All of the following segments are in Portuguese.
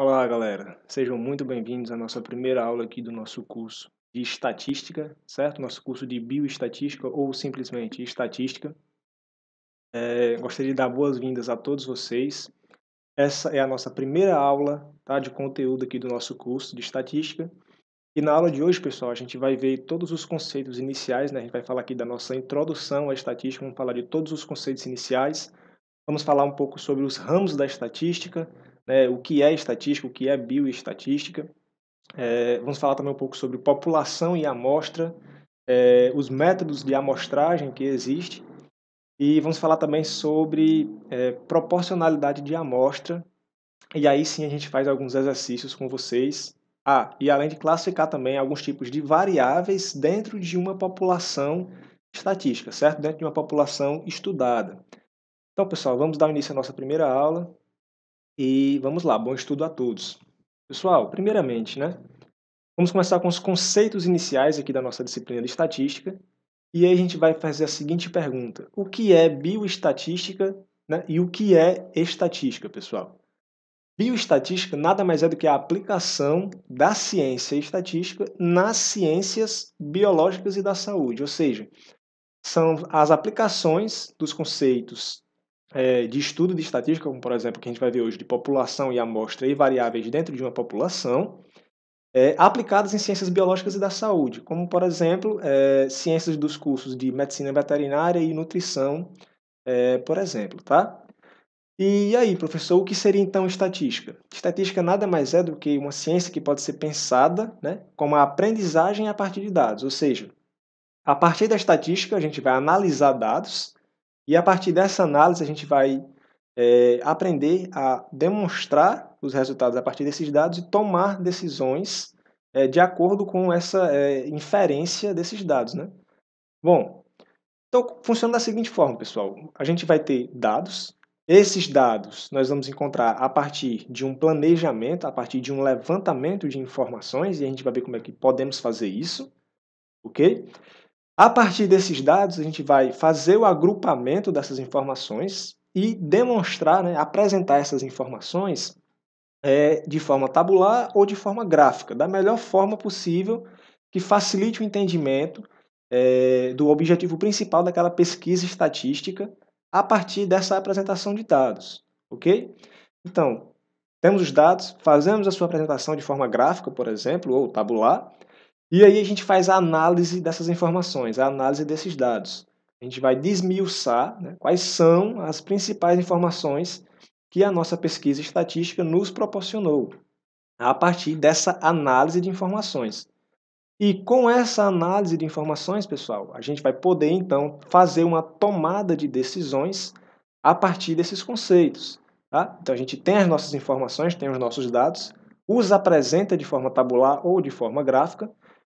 Olá, galera. Sejam muito bem-vindos à nossa primeira aula aqui do nosso curso de estatística, certo? Nosso curso de bioestatística ou simplesmente estatística. Gostaria de dar boas-vindas a todos vocês. Essa é a nossa primeira aula, tá, de conteúdo aqui do nosso curso de estatística. E na aula de hoje, pessoal, a gente vai ver todos os conceitos iniciais, né? A gente vai falar aqui da nossa introdução à estatística, vamos falar de todos os conceitos iniciais. Vamos falar um pouco sobre os ramos da estatística, né? O que é estatística, o que é bioestatística. Vamos falar também um pouco sobre população e amostra, os métodos de amostragem que existe, e vamos falar também sobre proporcionalidade de amostra, e aí sim a gente faz alguns exercícios com vocês. E além de classificar também alguns tipos de variáveis dentro de uma população estatística, certo? Dentro de uma população estudada. Então, pessoal, vamos dar início à nossa primeira aula, e vamos lá, bom estudo a todos. Pessoal, primeiramente, né? Vamos começar com os conceitos iniciais aqui da nossa disciplina de estatística. E aí a gente vai fazer a seguinte pergunta: o que é bioestatística, né, e o que é estatística, pessoal? Bioestatística nada mais é do que a aplicação da ciência estatística nas ciências biológicas e da saúde, ou seja, são as aplicações dos conceitos de estudo de estatística, como por exemplo, que a gente vai ver hoje de população e amostra e variáveis dentro de uma população, aplicadas em ciências biológicas e da saúde, como, por exemplo, ciências dos cursos de medicina veterinária e nutrição, por exemplo, tá? E aí, professor, o que seria então estatística? Estatística nada mais é do que uma ciência que pode ser pensada, né, como a aprendizagem a partir de dados, ou seja, a partir da estatística a gente vai analisar dados e a partir dessa análise a gente vai aprender a demonstrar os resultados a partir desses dados e tomar decisões de acordo com essa inferência desses dados, né? Bom, então funciona da seguinte forma, pessoal. A gente vai ter dados. Esses dados nós vamos encontrar a partir de um planejamento, a partir de um levantamento de informações, e a gente vai ver como é que podemos fazer isso, ok? A partir desses dados, a gente vai fazer o agrupamento dessas informações e demonstrar, né, apresentar essas informações de forma tabular ou de forma gráfica, da melhor forma possível, que facilite o entendimento do objetivo principal daquela pesquisa estatística a partir dessa apresentação de dados, ok? Então, temos os dados, fazemos a sua apresentação de forma gráfica, por exemplo, ou tabular, e aí a gente faz a análise dessas informações, a análise desses dados. A gente vai desmiuçar, né, quais são as principais informações que a nossa pesquisa estatística nos proporcionou, a partir dessa análise de informações. E com essa análise de informações, pessoal, a gente vai poder então fazer uma tomada de decisões a partir desses conceitos. Tá? Então a gente tem as nossas informações, tem os nossos dados, os apresenta de forma tabular ou de forma gráfica,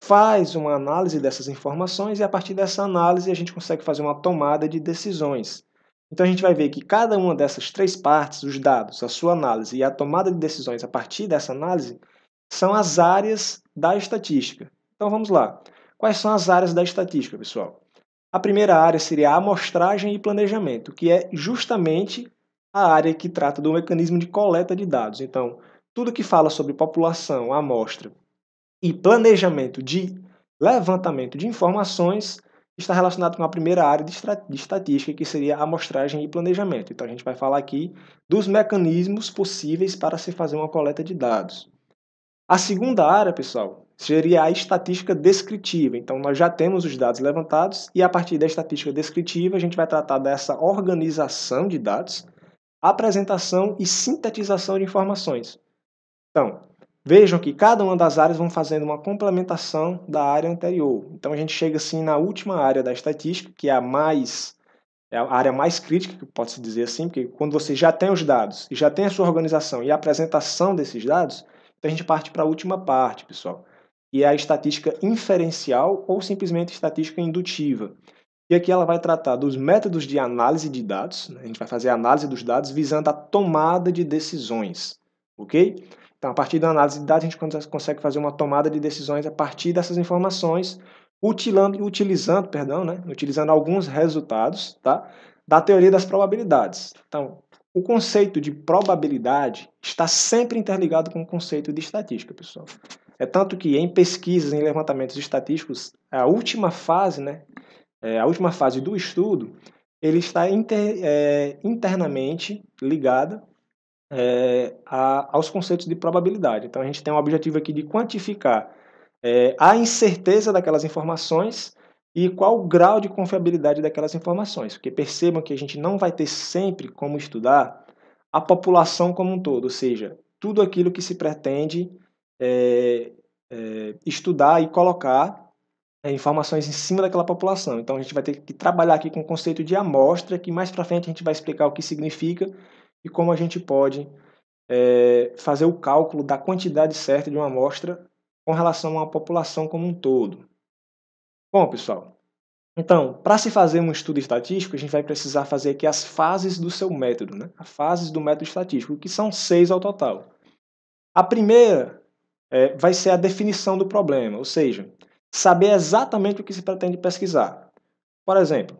faz uma análise dessas informações e a partir dessa análise a gente consegue fazer uma tomada de decisões. Então a gente vai ver que cada uma dessas três partes, os dados, a sua análise e a tomada de decisões a partir dessa análise, são as áreas da estatística. Então vamos lá. Quais são as áreas da estatística, pessoal? A primeira área seria a amostragem e planejamento, que é justamente a área que trata do mecanismo de coleta de dados. Então, tudo que fala sobre população, amostra e planejamento de levantamento de informações está relacionado com a primeira área de estatística, que seria a amostragem e planejamento. Então, a gente vai falar aqui dos mecanismos possíveis para se fazer uma coleta de dados. A segunda área, pessoal, seria a estatística descritiva. Então, nós já temos os dados levantados e, a partir da estatística descritiva, a gente vai tratar dessa organização de dados, apresentação e sintetização de informações. Então, vejam que cada uma das áreas vão fazendo uma complementação da área anterior. Então, a gente chega assim na última área da estatística, que é a área mais crítica, que pode-se dizer assim, porque quando você já tem os dados e já tem a sua organização e a apresentação desses dados, então a gente parte para a última parte, pessoal, que é a estatística inferencial ou simplesmente estatística indutiva. E aqui ela vai tratar dos métodos de análise de dados, né? A gente vai fazer a análise dos dados visando a tomada de decisões, ok? Então, a partir da análise de dados, a gente consegue fazer uma tomada de decisões a partir dessas informações, utilizando alguns resultados, tá, da teoria das probabilidades. Então, o conceito de probabilidade está sempre interligado com o conceito de estatística, pessoal. É tanto que em pesquisas, em levantamentos estatísticos, a última fase, né, a última fase do estudo, ele está internamente ligada aos conceitos de probabilidade. Então, a gente tem um objetivo aqui de quantificar a incerteza daquelas informações e qual o grau de confiabilidade daquelas informações. Porque percebam que a gente não vai ter sempre como estudar a população como um todo, ou seja, tudo aquilo que se pretende estudar e colocar informações em cima daquela população. Então, a gente vai ter que trabalhar aqui com o conceito de amostra, que mais para frente a gente vai explicar o que significa e como a gente pode fazer o cálculo da quantidade certa de uma amostra com relação a uma população como um todo. Bom, pessoal, então, para se fazer um estudo estatístico, a gente vai precisar fazer aqui as fases do seu método, né? As fases do método estatístico, que são 6 ao total. A primeira vai ser a definição do problema, ou seja, saber exatamente o que se pretende pesquisar. Por exemplo,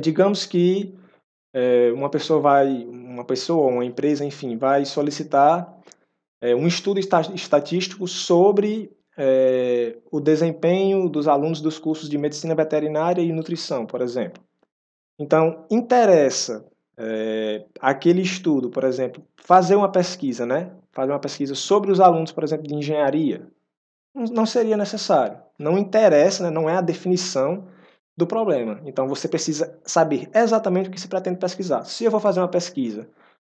digamos que uma pessoa, uma empresa, enfim, vai solicitar um estudo estatístico sobre o desempenho dos alunos dos cursos de medicina veterinária e nutrição, por exemplo. Então, interessa aquele estudo, por exemplo, fazer uma pesquisa, né? Fazer uma pesquisa sobre os alunos, por exemplo, de engenharia. Não seria necessário. Não interessa, né? Não é a definição do problema. Então, você precisa saber exatamente o que se pretende pesquisar. Se eu vou fazer uma pesquisa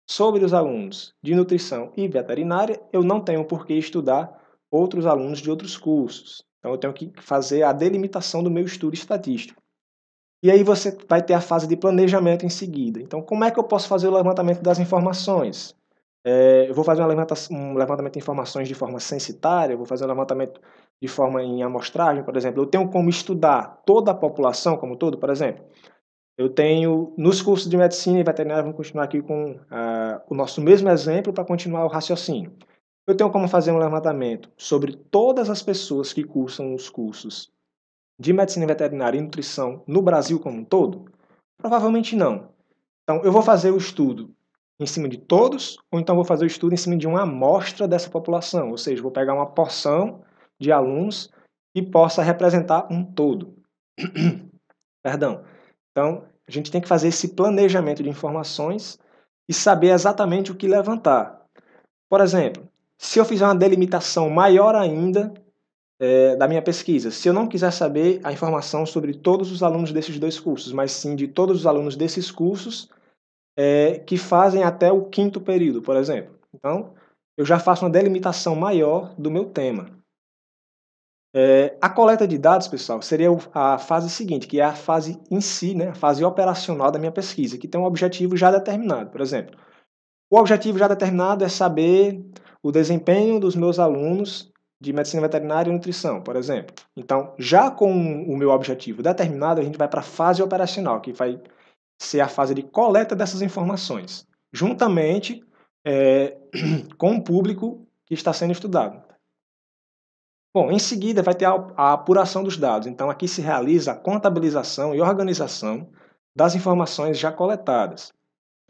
sobre os alunos de nutrição e veterinária, eu não tenho por que estudar outros alunos de outros cursos. Então, eu tenho que fazer a delimitação do meu estudo estatístico. E aí você vai ter a fase de planejamento em seguida. Então, como é que eu posso fazer o levantamento das informações? Eu vou fazer um levantamento de informações de forma censitária, eu vou fazer um levantamento de forma em amostragem, por exemplo. Eu tenho como estudar toda a população como um todo, por exemplo. Eu tenho, nos cursos de medicina e veterinária, vamos continuar aqui com o nosso mesmo exemplo para continuar o raciocínio. Eu tenho como fazer um levantamento sobre todas as pessoas que cursam os cursos de medicina veterinária e nutrição no Brasil como um todo? Provavelmente não. Então, eu vou fazer o estudo em cima de todos, ou então vou fazer o estudo em cima de uma amostra dessa população, ou seja, vou pegar uma porção de alunos e possa representar um todo. Perdão. Então, a gente tem que fazer esse planejamento de informações e saber exatamente o que levantar. Por exemplo, se eu fizer uma delimitação maior ainda da minha pesquisa, se eu não quiser saber a informação sobre todos os alunos desses dois cursos, mas sim de todos os alunos desses cursos que fazem até o 5º período, por exemplo. Então, eu já faço uma delimitação maior do meu tema. A coleta de dados, pessoal, seria a fase seguinte, que é a fase em si, né, a fase operacional da minha pesquisa, que tem um objetivo já determinado. Por exemplo, o objetivo já determinado é saber o desempenho dos meus alunos de medicina veterinária e nutrição, por exemplo. Então, já com o meu objetivo determinado, a gente vai para a fase operacional, que vai ser a fase de coleta dessas informações, juntamente com o público que está sendo estudado. Bom, em seguida vai ter a apuração dos dados. Então, aqui se realiza a contabilização e organização das informações já coletadas.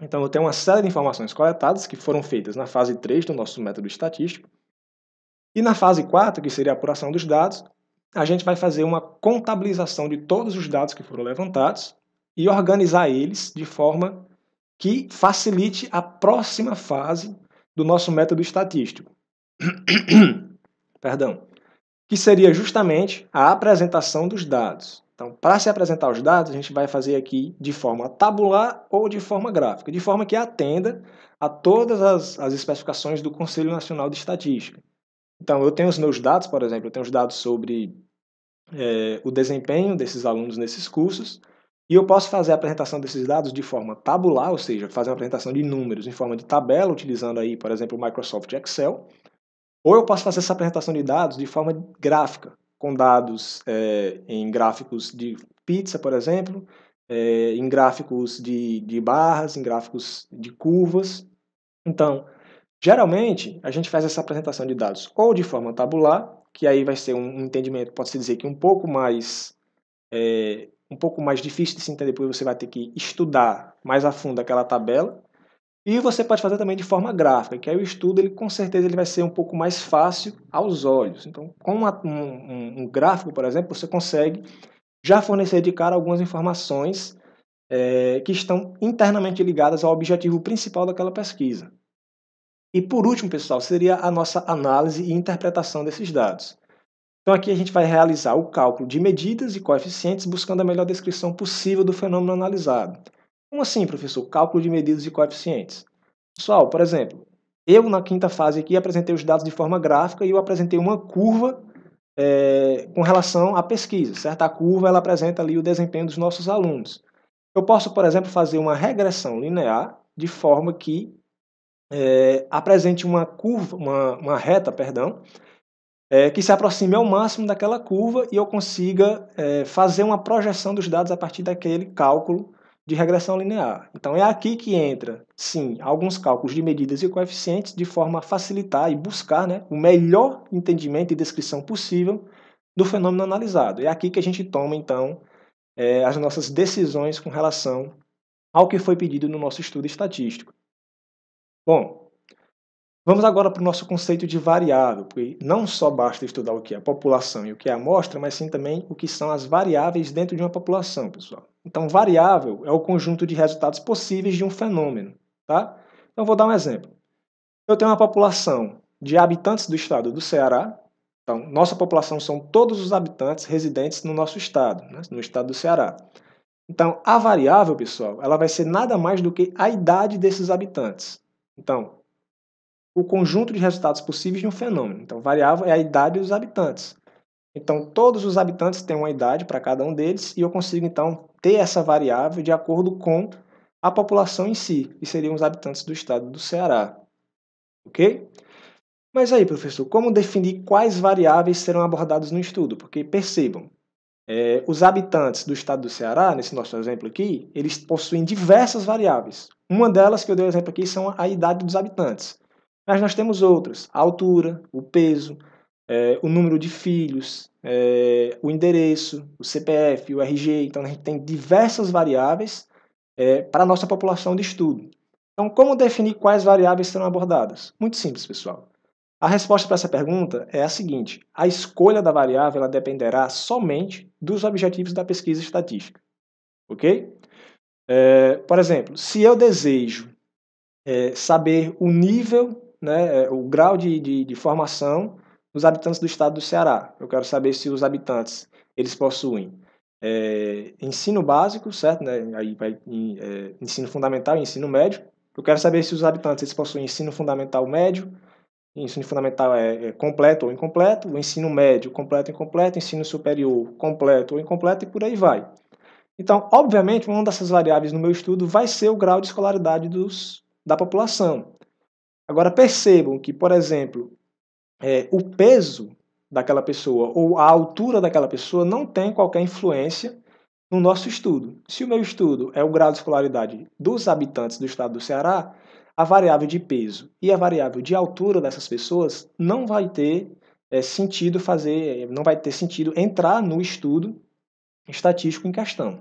Então, eu tenho uma série de informações coletadas que foram feitas na fase 3 do nosso método estatístico. E na fase 4, que seria a apuração dos dados, a gente vai fazer uma contabilização de todos os dados que foram levantados e organizar eles de forma que facilite a próxima fase do nosso método estatístico. Perdão. Que seria justamente a apresentação dos dados. Então, para se apresentar os dados, a gente vai fazer aqui de forma tabular ou de forma gráfica, de forma que atenda a todas as especificações do Conselho Nacional de Estatística. Então, eu tenho os meus dados, por exemplo, eu tenho os dados sobre o desempenho desses alunos nesses cursos, e eu posso fazer a apresentação desses dados de forma tabular, ou seja, fazer uma apresentação de números em forma de tabela, utilizando aí, por exemplo, o Microsoft Excel, ou eu posso fazer essa apresentação de dados de forma gráfica, com dados em gráficos de pizza, por exemplo, em gráficos de barras, em gráficos de curvas. Então, geralmente, a gente faz essa apresentação de dados ou de forma tabular, que aí vai ser um entendimento, pode-se dizer que um pouco mais difícil de se entender, porque você vai ter que estudar mais a fundo aquela tabela, E você pode fazer também de forma gráfica, que aí o estudo, ele, com certeza, ele vai ser um pouco mais fácil aos olhos. Então, com um gráfico, por exemplo, você consegue já fornecer de cara algumas informações que estão internamente ligadas ao objetivo principal daquela pesquisa. E por último, pessoal, seria a nossa análise e interpretação desses dados. Então aqui a gente vai realizar o cálculo de medidas e coeficientes buscando a melhor descrição possível do fenômeno analisado. Como assim, professor? Cálculo de medidas e coeficientes. Pessoal, por exemplo, eu na quinta fase aqui apresentei os dados de forma gráfica e eu apresentei uma curva com relação à pesquisa, certo? A curva ela apresenta ali o desempenho dos nossos alunos. Eu posso, por exemplo, fazer uma regressão linear de forma que apresente uma curva, uma reta, perdão, que se aproxime ao máximo daquela curva e eu consiga fazer uma projeção dos dados a partir daquele cálculo de regressão linear. Então é aqui que entra, sim, alguns cálculos de medidas e coeficientes de forma a facilitar e buscar, né, o melhor entendimento e descrição possível do fenômeno analisado. É aqui que a gente toma, então, as nossas decisões com relação ao que foi pedido no nosso estudo estatístico. Bom, vamos agora para o nosso conceito de variável, porque não só basta estudar o que é a população e o que é a amostra, mas sim também o que são as variáveis dentro de uma população, pessoal. Então, variável é o conjunto de resultados possíveis de um fenômeno, tá? Então, vou dar um exemplo. Eu tenho uma população de habitantes do estado do Ceará. Então, nossa população são todos os habitantes residentes no nosso estado, né? No estado do Ceará. Então, a variável, pessoal, ela vai ser nada mais do que a idade desses habitantes. Então, o conjunto de resultados possíveis de um fenômeno. Então, variável é a idade dos habitantes. Então, todos os habitantes têm uma idade para cada um deles e eu consigo, então, ter essa variável de acordo com a população em si, que seriam os habitantes do estado do Ceará. Ok? Mas aí, professor, como definir quais variáveis serão abordadas no estudo? Porque percebam, os habitantes do estado do Ceará, nesse nosso exemplo aqui, eles possuem diversas variáveis. Uma delas que eu dei o exemplo aqui são a idade dos habitantes. Mas nós temos outras, a altura, o peso, o número de filhos, o endereço, o CPF, o RG. Então, a gente tem diversas variáveis para a nossa população de estudo. Então, como definir quais variáveis serão abordadas? Muito simples, pessoal. A resposta para essa pergunta é a seguinte: a escolha da variável ela dependerá somente dos objetivos da pesquisa estatística. Ok? Por exemplo, se eu desejo saber o nível, né, o grau de formação dos habitantes do estado do Ceará. Eu quero saber se os habitantes eles possuem ensino básico, certo? Né? Aí vai ensino fundamental e ensino médio. Eu quero saber se os habitantes eles possuem ensino fundamental médio, ensino fundamental completo ou incompleto, o ensino médio completo ou incompleto, ensino superior completo ou incompleto e por aí vai. Então, obviamente, uma dessas variáveis no meu estudo vai ser o grau de escolaridade da população. Agora, percebam que, por exemplo, o peso daquela pessoa ou a altura daquela pessoa não tem qualquer influência no nosso estudo. Se o meu estudo é o grau de escolaridade dos habitantes do estado do Ceará, a variável de peso e a variável de altura dessas pessoas não vai ter sentido não vai ter sentido entrar no estudo estatístico em questão.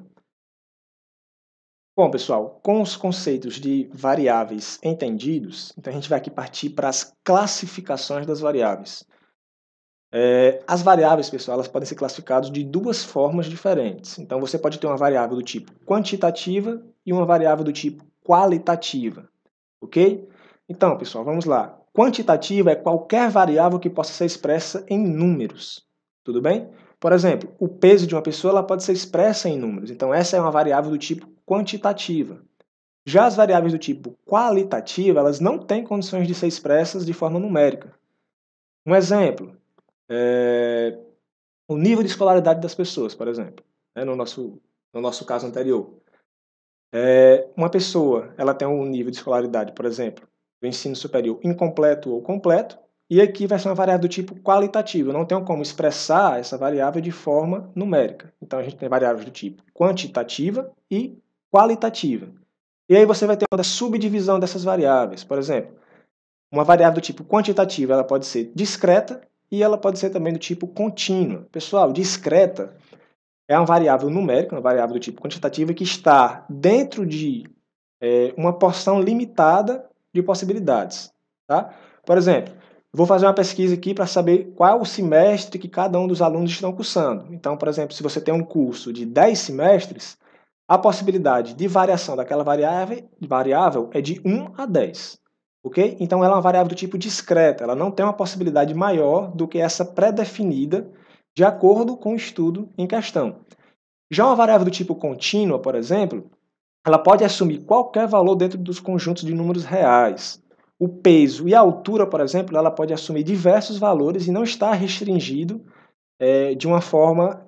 Bom, pessoal, com os conceitos de variáveis entendidos, então a gente vai aqui partir para as classificações das variáveis. As variáveis, pessoal, elas podem ser classificadas de duas formas diferentes. Então, você pode ter uma variável do tipo quantitativa e uma variável do tipo qualitativa, ok? Então, pessoal, vamos lá. Quantitativa é qualquer variável que possa ser expressa em números, tudo bem? Por exemplo, o peso de uma pessoa ela pode ser expressa em números. Então, essa é uma variável do tipo quantitativa. Já as variáveis do tipo qualitativa, elas não têm condições de ser expressas de forma numérica. Um exemplo, o nível de escolaridade das pessoas, por exemplo, né, no nosso caso anterior. Uma pessoa ela tem um nível de escolaridade, por exemplo, do ensino superior incompleto ou completo, e aqui vai ser uma variável do tipo qualitativo. Eu não tenho como expressar essa variável de forma numérica. Então, a gente tem variáveis do tipo quantitativa e qualitativa. E aí você vai ter uma subdivisão dessas variáveis. Por exemplo, uma variável do tipo quantitativa ela pode ser discreta e ela pode ser também do tipo contínua. Pessoal, discreta é uma variável numérica, uma variável do tipo quantitativa que está dentro de uma porção limitada de possibilidades. Tá? Por exemplo, vou fazer uma pesquisa aqui para saber qual é o semestre que cada um dos alunos estão cursando. Então, por exemplo, se você tem um curso de 10 semestres, a possibilidade de variação daquela variável é de 1 a 10. Ok? Então, ela é uma variável do tipo discreta, ela não tem uma possibilidade maior do que essa pré-definida de acordo com o estudo em questão. Já uma variável do tipo contínua, por exemplo, ela pode assumir qualquer valor dentro dos conjuntos de números reais. O peso e a altura, por exemplo, ela pode assumir diversos valores e não está restringido de uma forma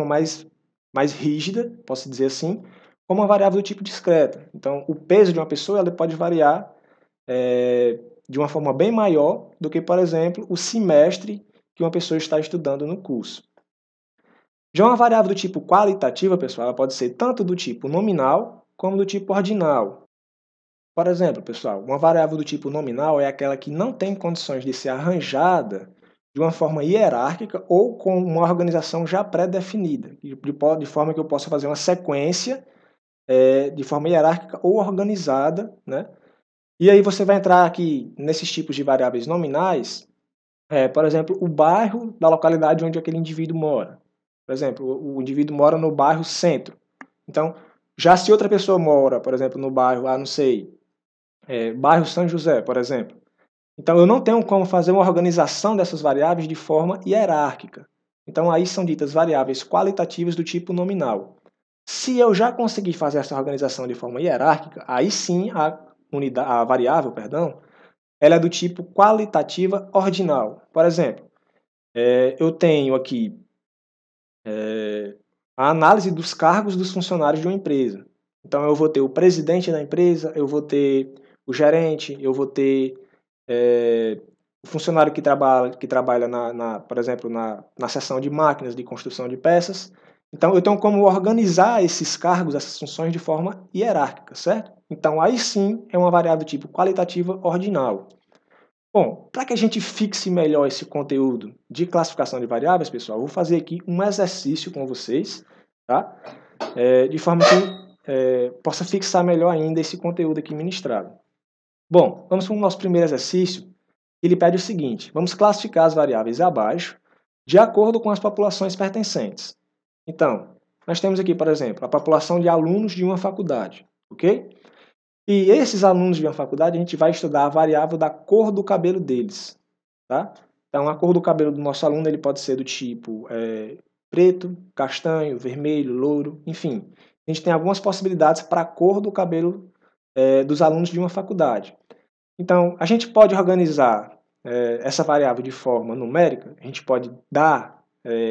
mais rígida, posso dizer assim, como uma variável do tipo discreta. Então, o peso de uma pessoa ela pode variar de uma forma bem maior do que, por exemplo, o semestre que uma pessoa está estudando no curso. Já uma variável do tipo qualitativa, pessoal, ela pode ser tanto do tipo nominal como do tipo ordinal. Por exemplo, pessoal, uma variável do tipo nominal é aquela que não tem condições de ser arranjada de uma forma hierárquica ou com uma organização já pré-definida, de forma que eu possa fazer uma sequência de forma hierárquica ou organizada, né? E aí você vai entrar aqui nesses tipos de variáveis nominais, por exemplo, o bairro da localidade onde aquele indivíduo mora. Por exemplo, o indivíduo mora no bairro centro. Então, já se outra pessoa mora, por exemplo, no bairro, não sei, bairro São José, por exemplo. Então, eu não tenho como fazer uma organização dessas variáveis de forma hierárquica. Então, aí são ditas variáveis qualitativas do tipo nominal. Se eu já conseguir fazer essa organização de forma hierárquica, aí sim a variável, ela é do tipo qualitativa ordinal. Por exemplo, eu tenho aqui a análise dos cargos dos funcionários de uma empresa. Então, eu vou ter o presidente da empresa, eu vou ter o gerente, eu vou ter o funcionário que trabalha por exemplo, na seção de máquinas de construção de peças. Então, eu tenho como organizar esses cargos, essas funções de forma hierárquica, certo? Então, aí sim é uma variável do tipo qualitativa ordinal. Bom, para que a gente fixe melhor esse conteúdo de classificação de variáveis, pessoal, eu vou fazer aqui um exercício com vocês, tá? De forma que possa fixar melhor ainda esse conteúdo aqui ministrado. Bom, vamos para o nosso primeiro exercício. Ele pede o seguinte: vamos classificar as variáveis abaixo de acordo com as populações pertencentes. Então, nós temos aqui, por exemplo, a população de alunos de uma faculdade, ok? E esses alunos de uma faculdade, a gente vai estudar a variável da cor do cabelo deles, tá? Então, a cor do cabelo do nosso aluno ele pode ser do tipo preto, castanho, vermelho, louro, enfim. A gente tem algumas possibilidades para a cor do cabelo dos alunos de uma faculdade. Então, a gente pode organizar essa variável de forma numérica? A gente pode dar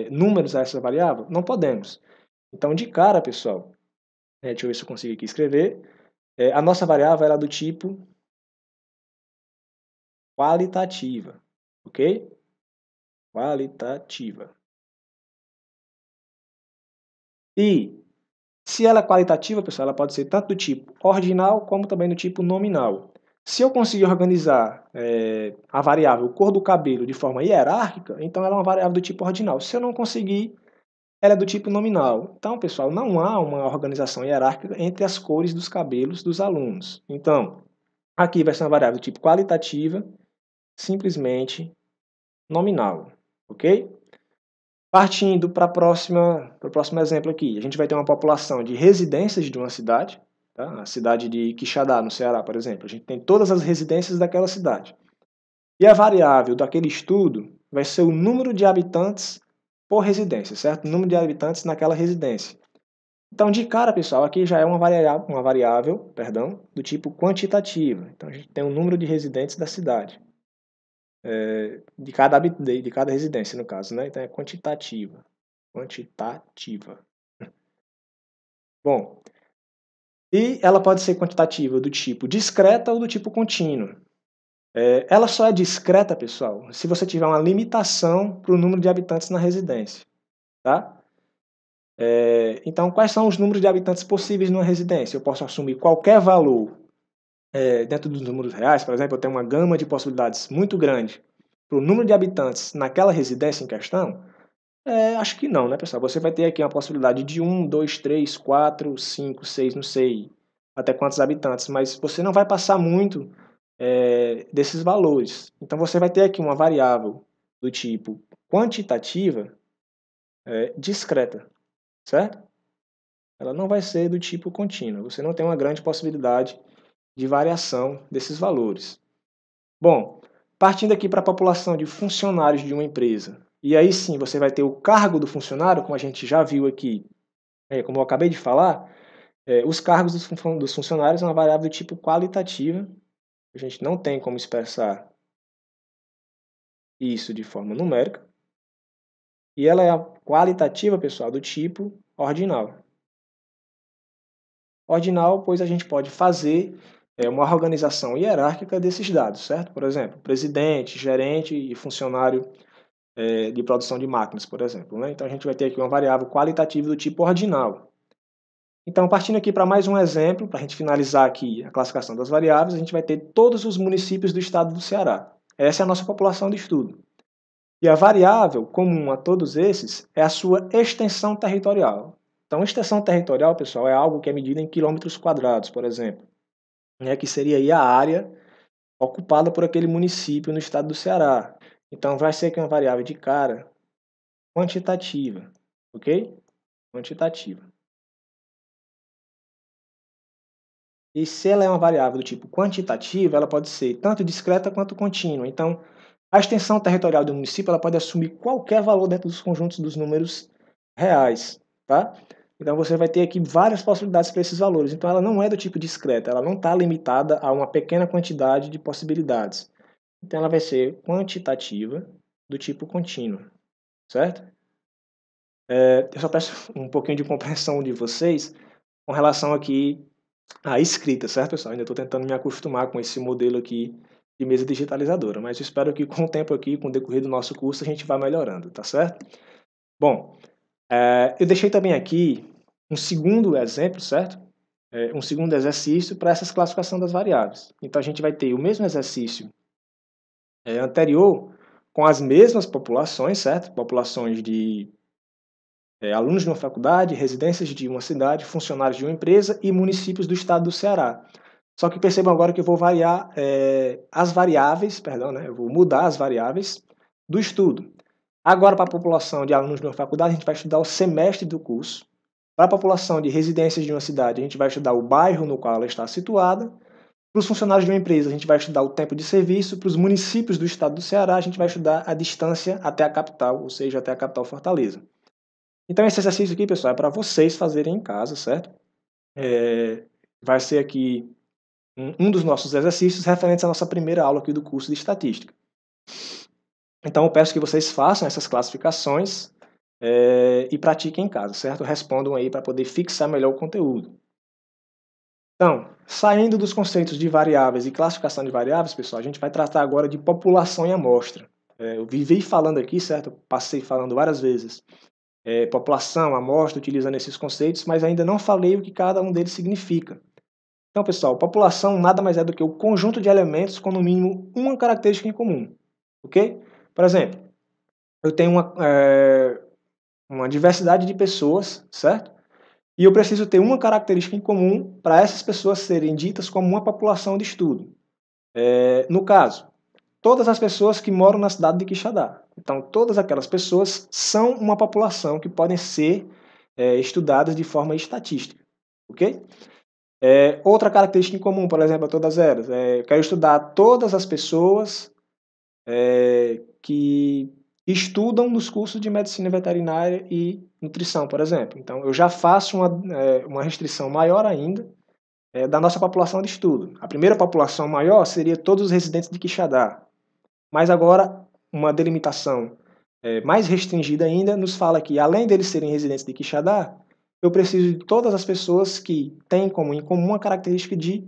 números a essa variável? Não podemos. Então, de cara, pessoal, deixa eu ver se eu consigo aqui escrever. A nossa variável era do tipo qualitativa, ok? Qualitativa. E se ela é qualitativa, pessoal, ela pode ser tanto do tipo ordinal como também do tipo nominal. Se eu conseguir organizar a variável cor do cabelo de forma hierárquica, então ela é uma variável do tipo ordinal. Se eu não conseguir, ela é do tipo nominal. Então, pessoal, não há uma organização hierárquica entre as cores dos cabelos dos alunos. Então, aqui vai ser uma variável do tipo qualitativa, simplesmente nominal, ok? Partindo para o próximo exemplo aqui, a gente vai ter uma população de residências de uma cidade, tá? A cidade de Quixadá, no Ceará, por exemplo. A gente tem todas as residências daquela cidade. E a variável daquele estudo vai ser o número de habitantes por residência, certo? O número de habitantes naquela residência. Então, de cara, pessoal, aqui já é uma variável, do tipo quantitativa. Então, a gente tem o número de residentes da cidade. De cada residência, no caso, né? Então, é quantitativa. Quantitativa. Bom, e ela pode ser quantitativa do tipo discreta ou do tipo contínuo. Ela só é discreta, pessoal, se você tiver uma limitação para o número de habitantes na residência, tá? Então, quais são os números de habitantes possíveis numa residência? Eu posso assumir qualquer valor dentro dos números reais, por exemplo, eu tenho uma gama de possibilidades muito grande para o número de habitantes naquela residência em questão. Acho que não, né, pessoal? Você vai ter aqui uma possibilidade de 1, 2, 3, 4, 5, 6, não sei, até quantos habitantes, mas você não vai passar muito desses valores. Então você vai ter aqui uma variável do tipo quantitativa discreta, certo? Ela não vai ser do tipo contínuo. Você não tem uma grande possibilidade de variação desses valores. Bom, partindo aqui para a população de funcionários de uma empresa, e aí sim você vai ter o cargo do funcionário, como a gente já viu aqui, como eu acabei de falar, os cargos dos funcionários é uma variável do tipo qualitativa. A gente não tem como expressar isso de forma numérica. E ela é a qualitativa, pessoal, do tipo ordinal. Ordinal, pois a gente pode fazer uma organização hierárquica desses dados, certo? Por exemplo, presidente, gerente e funcionário de produção de máquinas, por exemplo, né? Então a gente vai ter aqui uma variável qualitativa do tipo ordinal. Então, partindo aqui para mais um exemplo, para a gente finalizar aqui a classificação das variáveis, a gente vai ter todos os municípios do estado do Ceará. Essa é a nossa população de estudo. E a variável comum a todos esses é a sua extensão territorial. Então, extensão territorial, pessoal, é algo que é medido em quilômetros quadrados, por exemplo, que seria aí a área ocupada por aquele município no estado do Ceará. Então, vai ser aqui uma variável de cara quantitativa, ok? Quantitativa. E se ela é uma variável do tipo quantitativa, ela pode ser tanto discreta quanto contínua. Então, a extensão territorial do município ela pode assumir qualquer valor dentro dos conjuntos dos números reais, tá? Então, você vai ter aqui várias possibilidades para esses valores. Então, ela não é do tipo discreta, ela não está limitada a uma pequena quantidade de possibilidades. Então, ela vai ser quantitativa do tipo contínuo, certo? Eu só peço um pouquinho de compreensão de vocês com relação aqui à escrita, certo, pessoal? Ainda estou tentando me acostumar com esse modelo aqui de mesa digitalizadora, mas eu espero que com o tempo aqui, com o decorrer do nosso curso, a gente vá melhorando, tá certo? Bom, eu deixei também aqui um segundo exemplo, certo? Um segundo exercício para essa classificação das variáveis. Então, a gente vai ter o mesmo exercício anterior com as mesmas populações, certo? Populações de alunos de uma faculdade, residências de uma cidade, funcionários de uma empresa e municípios do estado do Ceará. Só que percebam agora que eu vou variar as variáveis, perdão, né? Eu vou mudar as variáveis do estudo. Agora, para a população de alunos de uma faculdade, a gente vai estudar o semestre do curso. Para a população de residências de uma cidade, a gente vai estudar o bairro no qual ela está situada. Para os funcionários de uma empresa, a gente vai estudar o tempo de serviço. Para os municípios do estado do Ceará, a gente vai estudar a distância até a capital, ou seja, até a capital Fortaleza. Então, esse exercício aqui, pessoal, é para vocês fazerem em casa, certo? Vai ser aqui um dos nossos exercícios referentes à nossa primeira aula aqui do curso de Estatística. Então, eu peço que vocês façam essas classificações e pratiquem em casa, certo? Respondam aí para poder fixar melhor o conteúdo. Então, saindo dos conceitos de variáveis e classificação de variáveis, pessoal, a gente vai tratar agora de população e amostra. Eu vivi falando aqui, certo? Eu passei falando várias vezes. População, amostra, utilizando esses conceitos, mas ainda não falei o que cada um deles significa. Então, pessoal, população nada mais é do que o conjunto de elementos com no mínimo uma característica em comum, ok? Por exemplo, eu tenho uma diversidade de pessoas, certo? E eu preciso ter uma característica em comum para essas pessoas serem ditas como uma população de estudo. No caso, todas as pessoas que moram na cidade de Quixadá. Então, todas aquelas pessoas são uma população que podem ser estudadas de forma estatística, ok? Outra característica em comum, por exemplo, a todas elas, eu quero estudar todas as pessoas que estudam nos cursos de medicina veterinária e nutrição, por exemplo. Então, eu já faço uma restrição maior ainda da nossa população de estudo. A primeira população maior seria todos os residentes de Quixadá. Mas agora, uma delimitação mais restringida ainda nos fala que, além deles serem residentes de Quixadá, eu preciso de todas as pessoas que têm em comum a característica de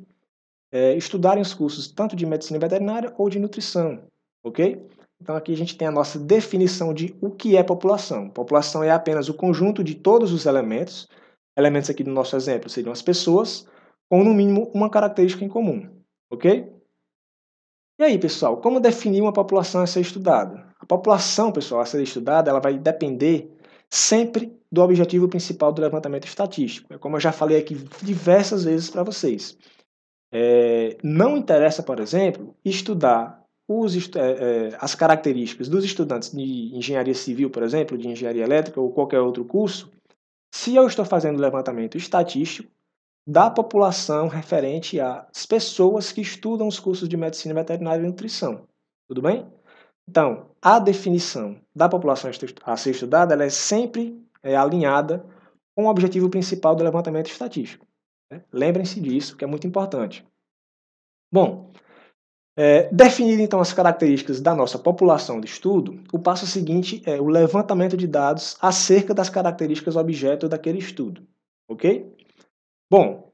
estudarem os cursos tanto de medicina veterinária ou de nutrição, ok? Então aqui a gente tem a nossa definição de o que é população. População é apenas o conjunto de todos os elementos. Elementos aqui do nosso exemplo seriam as pessoas, com no mínimo uma característica em comum, ok? E aí, pessoal, como definir uma população a ser estudada? A população, pessoal, a ser estudada, ela vai depender sempre do objetivo principal do levantamento estatístico. Como eu já falei aqui diversas vezes para vocês. Não interessa, por exemplo, estudar as características dos estudantes de engenharia civil, por exemplo, de engenharia elétrica ou qualquer outro curso, se eu estou fazendo levantamento estatístico da população referente às pessoas que estudam os cursos de medicina veterinária e nutrição. Tudo bem? Então, a definição da população a ser estudada ela é sempre alinhada com o objetivo principal do levantamento estatístico. Né? Lembrem-se disso, que é muito importante. Bom, definido então as características da nossa população de estudo, o passo seguinte é o levantamento de dados acerca das características objeto daquele estudo. Ok? Bom,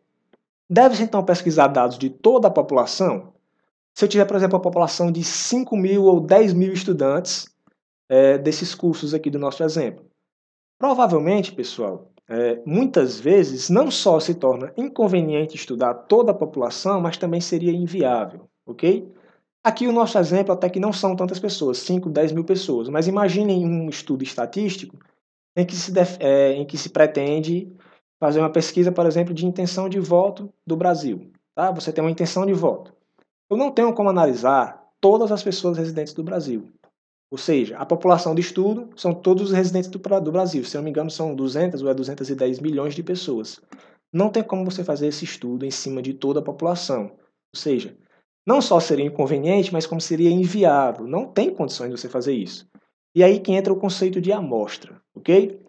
deve-se então pesquisar dados de toda a população. Se eu tiver, por exemplo, uma população de 5.000 ou 10.000 estudantes desses cursos aqui do nosso exemplo. Provavelmente, pessoal, muitas vezes não só se torna inconveniente estudar toda a população, mas também seria inviável, ok? Aqui o nosso exemplo até que não são tantas pessoas, 5, 10 mil pessoas, mas imaginem um estudo estatístico em que se pretende fazer uma pesquisa, por exemplo, de intenção de voto do Brasil. Tá? Você tem uma intenção de voto. Eu não tenho como analisar todas as pessoas residentes do Brasil. Ou seja, a população de estudo são todos os residentes do Brasil. Se eu não me engano, são 200 ou 210 milhões de pessoas. Não tem como você fazer esse estudo em cima de toda a população. Ou seja, não só seria inconveniente, mas como seria inviável. Não tem condições de você fazer isso. E aí que entra o conceito de amostra, ok?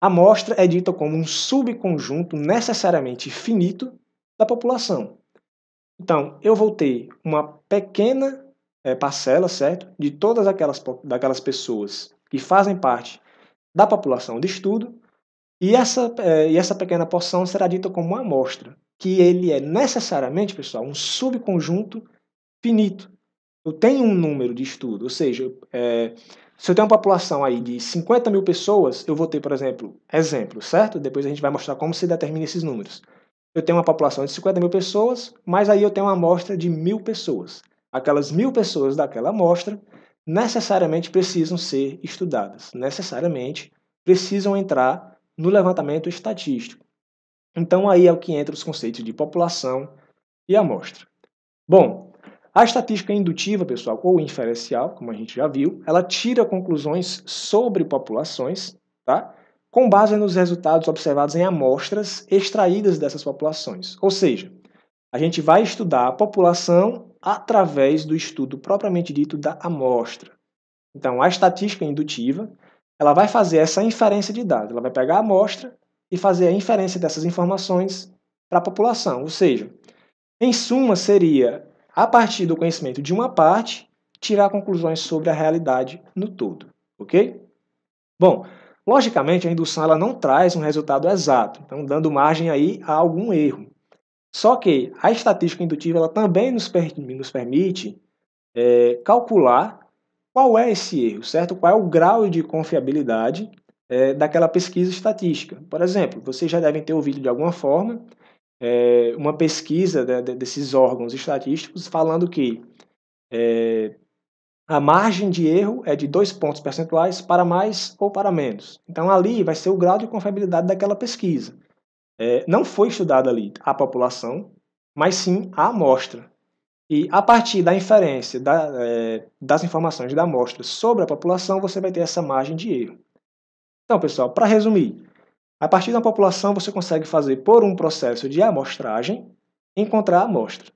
A amostra é dita como um subconjunto necessariamente finito da população. Então, eu vou ter uma pequena parcela, certo? De todas daquelas pessoas que fazem parte da população de estudo, e essa pequena porção será dita como uma amostra, que ele é necessariamente, pessoal, um subconjunto finito. Eu tenho um número de estudo, ou seja, se eu tenho uma população aí de 50 mil pessoas, eu vou ter, por exemplo, certo? Depois a gente vai mostrar como se determina esses números. Eu tenho uma população de 50 mil pessoas, mas aí eu tenho uma amostra de 1.000 pessoas. Aquelas 1.000 pessoas daquela amostra necessariamente precisam ser estudadas, necessariamente precisam entrar no levantamento estatístico. Então aí é o que entra os conceitos de população e amostra. Bom, a estatística indutiva, pessoal, ou inferencial, como a gente já viu, ela tira conclusões sobre populações, tá? Com base nos resultados observados em amostras extraídas dessas populações. Ou seja, a gente vai estudar a população através do estudo propriamente dito da amostra. Então, a estatística indutiva, ela vai fazer essa inferência de dados. Ela vai pegar a amostra e fazer a inferência dessas informações para a população. Ou seja, em suma, seria, a partir do conhecimento de uma parte, tirar conclusões sobre a realidade no todo. Ok? Bom, logicamente, a indução ela não traz um resultado exato, então dando margem aí a algum erro. Só que a estatística indutiva ela também nos permite calcular qual é esse erro, certo? Qual é o grau de confiabilidade daquela pesquisa estatística. Por exemplo, vocês já devem ter ouvido de alguma forma uma pesquisa desses órgãos estatísticos falando que a margem de erro é de 2 pontos percentuais para mais ou para menos. Então, ali vai ser o grau de confiabilidade daquela pesquisa. Não foi estudada ali a população, mas sim a amostra. E a partir da inferência das informações da amostra sobre a população, você vai ter essa margem de erro. Então, pessoal, para resumir, a partir da população você consegue fazer, por um processo de amostragem, encontrar a amostra.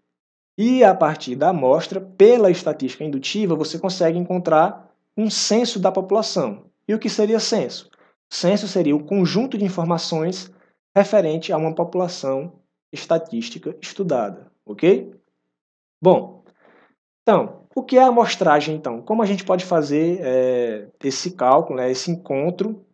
E a partir da amostra, pela estatística indutiva, você consegue encontrar um censo da população. E o que seria censo? Censo seria o conjunto de informações referente a uma população estatística estudada, ok? Bom, então, o que é a amostragem, então? Como a gente pode fazer esse cálculo, esse encontro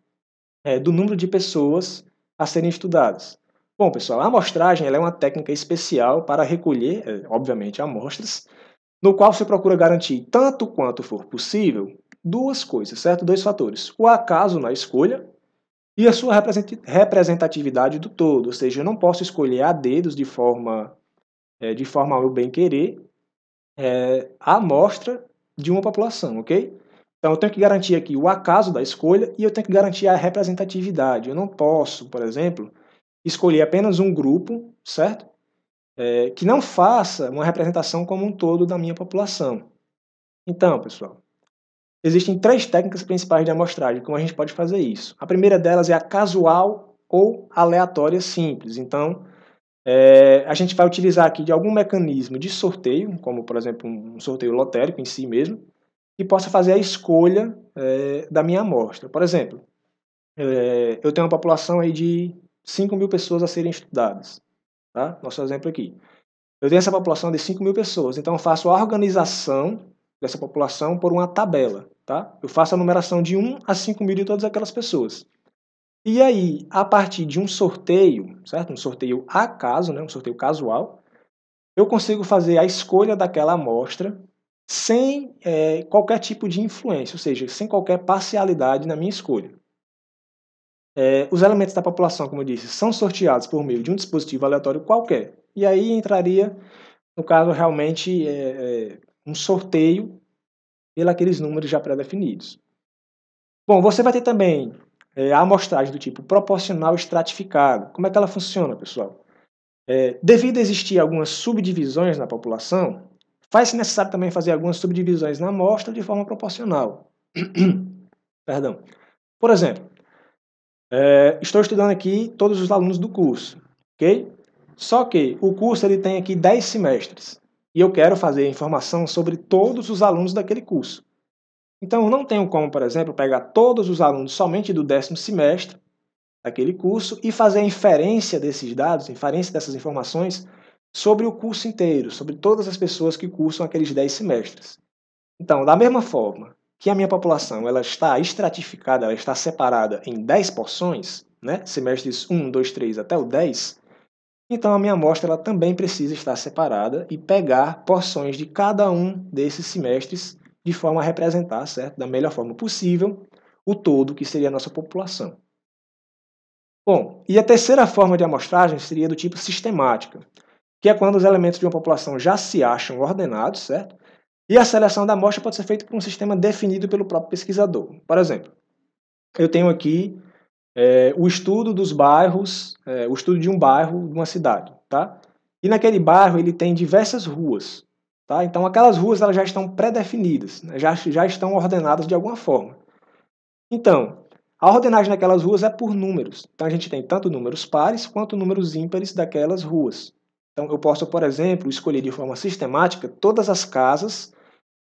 do número de pessoas a serem estudadas? Bom, pessoal, a amostragem ela é uma técnica especial para recolher, obviamente, amostras, no qual se procura garantir, tanto quanto for possível, duas coisas, certo? Dois fatores. O acaso na escolha e a sua representatividade do todo. Ou seja, eu não posso escolher a dedos de forma ao meu bem-querer a amostra de uma população, ok? Então, eu tenho que garantir aqui o acaso da escolha e eu tenho que garantir a representatividade. Eu não posso, por exemplo, escolher apenas um grupo, certo? Que não faça uma representação como um todo da minha população. Então, pessoal, existem 3 técnicas principais de amostragem, como a gente pode fazer isso. A primeira delas é a casual ou aleatória simples. Então, a gente vai utilizar aqui de algum mecanismo de sorteio, como, por exemplo, um sorteio lotérico em si mesmo, que possa fazer a escolha da minha amostra. Por exemplo, eu tenho uma população aí de 5.000 pessoas a serem estudadas. Tá? Nosso exemplo aqui. Eu tenho essa população de 5.000 pessoas, então eu faço a organização dessa população por uma tabela. Tá? Eu faço a numeração de 1 a 5.000 de todas aquelas pessoas. E aí, a partir de um sorteio, certo? Um sorteio acaso, né? Um sorteio casual, eu consigo fazer a escolha daquela amostra sem qualquer tipo de influência, ou seja, sem qualquer parcialidade na minha escolha. Os elementos da população, como eu disse, são sorteados por meio de um dispositivo aleatório qualquer. E aí entraria, no caso, realmente um sorteio pelos números já pré-definidos. Bom, você vai ter também a amostragem do tipo proporcional estratificado. Como é que ela funciona, pessoal? Devido a existir algumas subdivisões na população, faz-se necessário também fazer algumas subdivisões na amostra de forma proporcional. Perdão. Por exemplo, estou estudando aqui todos os alunos do curso, ok? Só que o curso ele tem aqui 10 semestres e eu quero fazer informação sobre todos os alunos daquele curso. Então, eu não tenho como, por exemplo, pegar todos os alunos somente do 10º semestre daquele curso e fazer a inferência desses dados, inferência dessas informações sobre o curso inteiro, sobre todas as pessoas que cursam aqueles 10 semestres. Então, da mesma forma que a minha população ela está estratificada, ela está separada em 10 porções, né? Semestres 1, 2, 3 até o 10, então a minha amostra ela também precisa estar separada e pegar porções de cada um desses semestres de forma a representar, certo? Da melhor forma possível, o todo que seria a nossa população. Bom, e a terceira forma de amostragem seria do tipo sistemática, que é quando os elementos de uma população já se acham ordenados, certo? E a seleção da amostra pode ser feita por um sistema definido pelo próprio pesquisador. Por exemplo, eu tenho aqui o estudo dos bairros, o estudo de um bairro, de uma cidade, tá? E naquele bairro ele tem diversas ruas, tá? Então aquelas ruas elas já estão pré-definidas, né? já estão ordenadas de alguma forma. Então, a ordenagem daquelas ruas é por números. Então a gente tem tanto números pares quanto números ímpares daquelas ruas. Então eu posso, por exemplo, escolher de forma sistemática todas as casas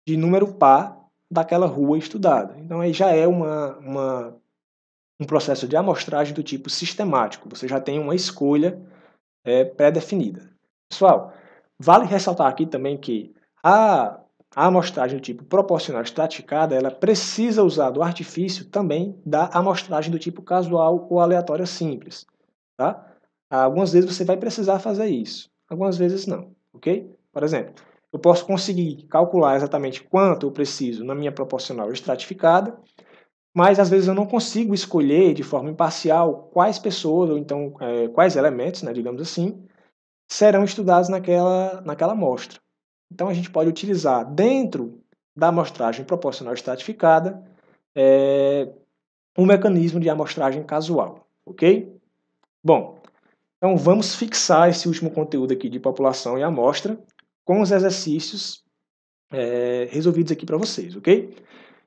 de número par daquela rua estudada. Então aí já é um processo de amostragem do tipo sistemático. Você já tem uma escolha pré-definida. Pessoal, vale ressaltar aqui também que a amostragem do tipo proporcional estratificada, ela precisa usar do artifício também da amostragem do tipo casual ou aleatória simples. Tá? Algumas vezes você vai precisar fazer isso, algumas vezes não, ok? Por exemplo, eu posso conseguir calcular exatamente quanto eu preciso na minha proporcional estratificada, mas às vezes eu não consigo escolher de forma imparcial quais pessoas, ou então quais elementos, né, digamos assim, serão estudados naquela amostra. Então a gente pode utilizar dentro da amostragem proporcional estratificada um mecanismo de amostragem casual, ok? Bom, então vamos fixar esse último conteúdo aqui de população e amostra com os exercícios resolvidos aqui para vocês, ok?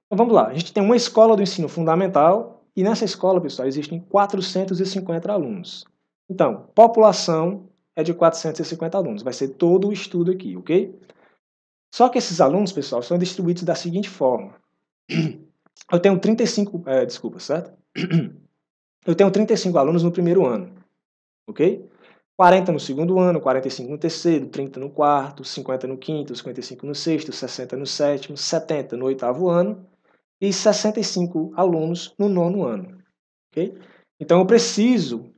Então vamos lá, a gente tem uma escola do ensino fundamental e nessa escola, pessoal, existem 450 alunos. Então, população é de 450 alunos, vai ser todo o estudo aqui, ok? Só que esses alunos, pessoal, são distribuídos da seguinte forma. Eu tenho 35, certo? Eu tenho 35 alunos no primeiro ano, ok? 40 no segundo ano, 45 no terceiro, 30 no quarto, 50 no quinto, 55 no sexto, 60 no sétimo, 70 no oitavo ano e 65 alunos no nono ano, ok? Então eu preciso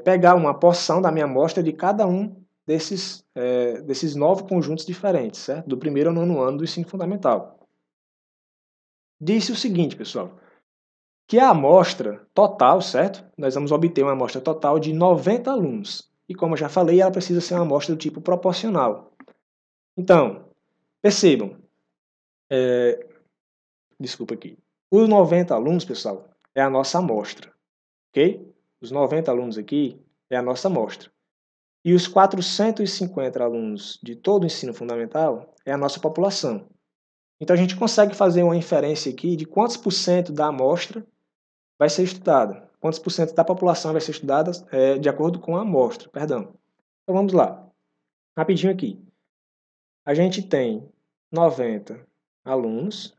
pegar uma porção da minha amostra de cada um desses 9 conjuntos diferentes, certo? Do primeiro ao nono ano do ensino fundamental. Disse o seguinte, pessoal, que a amostra total, certo? Nós vamos obter uma amostra total de 90 alunos. E como eu já falei, ela precisa ser uma amostra do tipo proporcional. Então, percebam, desculpa aqui. Os 90 alunos, pessoal, é a nossa amostra, ok? Os 90 alunos aqui é a nossa amostra. E os 450 alunos de todo o ensino fundamental é a nossa população. Então, a gente consegue fazer uma inferência aqui de quantos por cento da amostra vai ser estudada. Quantos por cento da população vai ser estudada de acordo com a amostra, perdão. Então, vamos lá. Rapidinho aqui. A gente tem 90 alunos.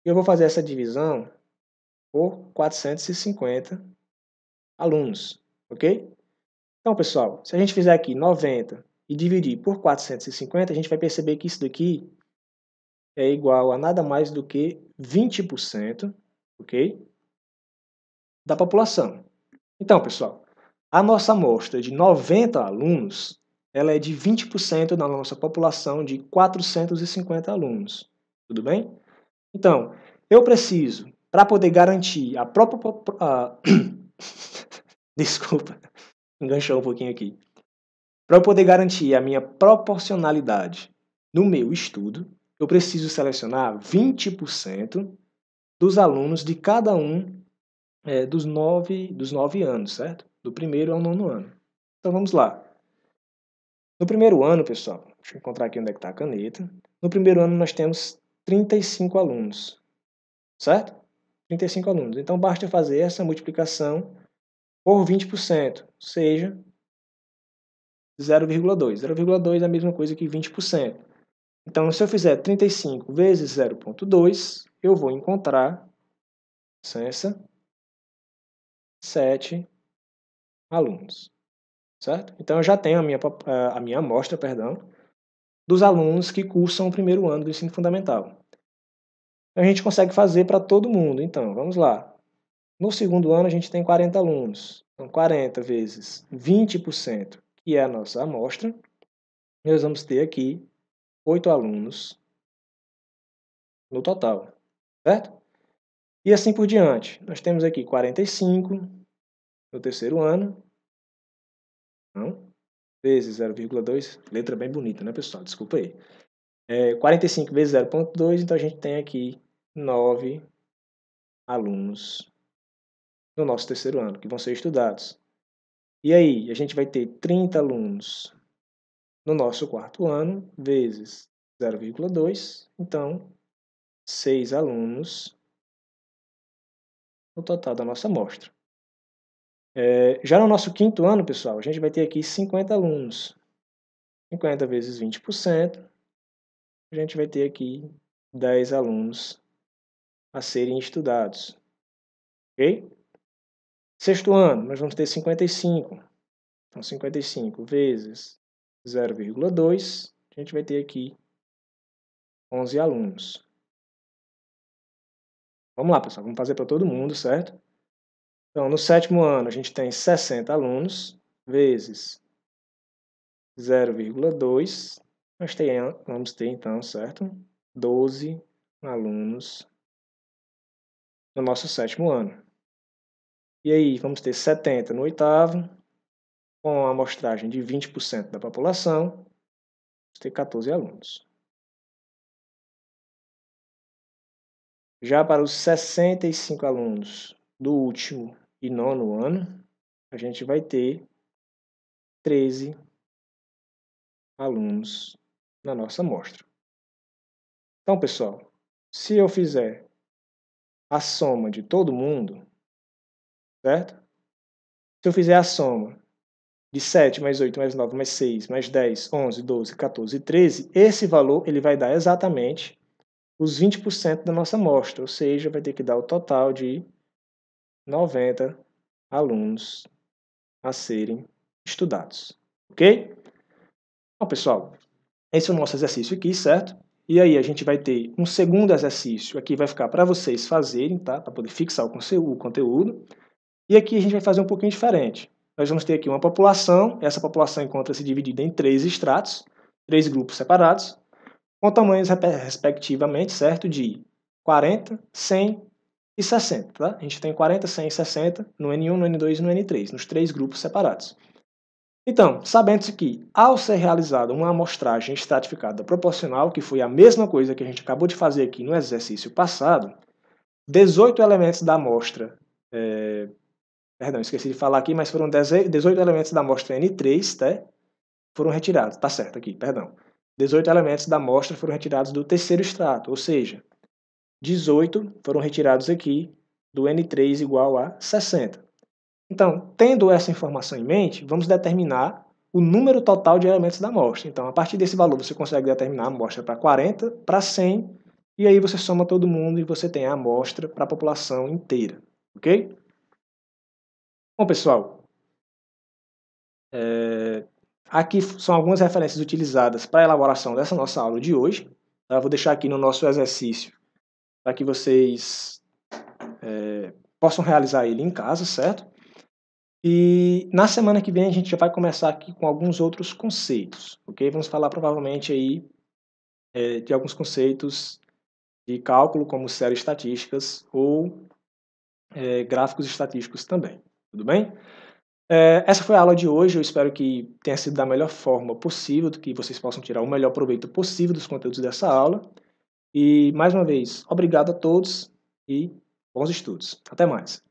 E eu vou fazer essa divisão por 450 alunos, ok? Então, pessoal, se a gente fizer aqui 90 e dividir por 450, a gente vai perceber que isso daqui é igual a nada mais do que 20%, ok? Da população. Então, pessoal, a nossa amostra de 90 alunos, ela é de 20% da nossa população de 450 alunos. Tudo bem? Então, eu preciso, para poder garantir a própria... Desculpa, enganchou um pouquinho aqui. Para eu poder garantir a minha proporcionalidade no meu estudo, eu preciso selecionar 20% dos alunos de cada um dos 9 anos, certo? Do primeiro ao 9º ano. Então, vamos lá. No primeiro ano, pessoal, deixa eu encontrar aqui onde é que está a caneta. No primeiro ano, nós temos 35 alunos, certo? 35 alunos. Então, basta fazer essa multiplicação por 20%, ou seja, 0,2. 0,2 é a mesma coisa que 20%. Então, se eu fizer 35 vezes 0,2, eu vou encontrar 7 alunos, certo? Então, eu já tenho a minha amostra, dos alunos que cursam o primeiro ano do ensino fundamental. A gente consegue fazer para todo mundo. Então, vamos lá. No segundo ano, a gente tem 40 alunos. Então, 40 vezes 20%, que é a nossa amostra, nós vamos ter aqui 8 alunos no total, certo? E assim por diante. Nós temos aqui 45 no terceiro ano, não, vezes 0,2, letra bem bonita, né, pessoal? Desculpa aí. 45 vezes 0,2, então a gente tem aqui 9 alunos no nosso terceiro ano, que vão ser estudados. E aí, a gente vai ter 30 alunos no nosso quarto ano, vezes 0,2, então 6 alunos no total da nossa amostra. Já no nosso quinto ano, pessoal, a gente vai ter aqui 50 alunos. 50 vezes 20%, a gente vai ter aqui 10 alunos a serem estudados. Ok? Sexto ano, nós vamos ter 55. Então, 55 vezes 0,2, a gente vai ter aqui 11 alunos. Vamos lá, pessoal, vamos fazer para todo mundo, certo? Então, no sétimo ano, a gente tem 60 alunos, vezes 0,2, nós vamos ter, então, certo? 12 alunos no nosso sétimo ano. E aí, vamos ter 70 no oitavo, com a amostragem de 20% da população, vamos ter 14 alunos. Já para os 65 alunos do último e nono ano, a gente vai ter 13 alunos na nossa amostra. Então, pessoal, se eu fizer a soma de todo mundo, certo? Se eu fizer a soma de 7 mais 8 mais 9 mais 6 mais 10, 11, 12, 14 e 13, esse valor ele vai dar exatamente os 20% da nossa amostra, ou seja, vai ter que dar o total de 90 alunos a serem estudados, ok? Então, pessoal, esse é o nosso exercício aqui, certo? E aí a gente vai ter um segundo exercício, aqui vai ficar para vocês fazerem, tá? Para poder fixar o conteúdo. E aqui a gente vai fazer um pouquinho diferente. Nós vamos ter aqui uma população, essa população encontra-se dividida em 3 estratos, 3 grupos separados, com tamanhos respectivamente, certo? De 40, 100 e 60, tá? A gente tem 40, 100 e 60 no N1, no N2 e no N3, nos 3 grupos separados. Então, sabendo-se que, ao ser realizada uma amostragem estratificada proporcional, que foi a mesma coisa que a gente acabou de fazer aqui no exercício passado, 18 elementos da amostra, perdão, esqueci de falar aqui, mas foram 18 elementos da amostra N3, tá? Foram retirados, tá certo aqui, perdão. 18 elementos da amostra foram retirados do terceiro extrato, ou seja, 18 foram retirados aqui do N3 igual a 60. Então, tendo essa informação em mente, vamos determinar o número total de elementos da amostra. Então, a partir desse valor, você consegue determinar a amostra para 40, para 100, e aí você soma todo mundo e você tem a amostra para a população inteira, ok? Bom, pessoal, aqui são algumas referências utilizadas para a elaboração dessa nossa aula de hoje. Tá? Eu vou deixar aqui no nosso exercício para que vocês possam realizar ele em casa, certo? E na semana que vem a gente já vai começar aqui com alguns outros conceitos, ok? Vamos falar provavelmente aí de alguns conceitos de cálculo, como séries estatísticas ou gráficos estatísticos também, tudo bem? Essa foi a aula de hoje, eu espero que tenha sido da melhor forma possível, que vocês possam tirar o melhor proveito possível dos conteúdos dessa aula. E, mais uma vez, obrigado a todos e bons estudos. Até mais.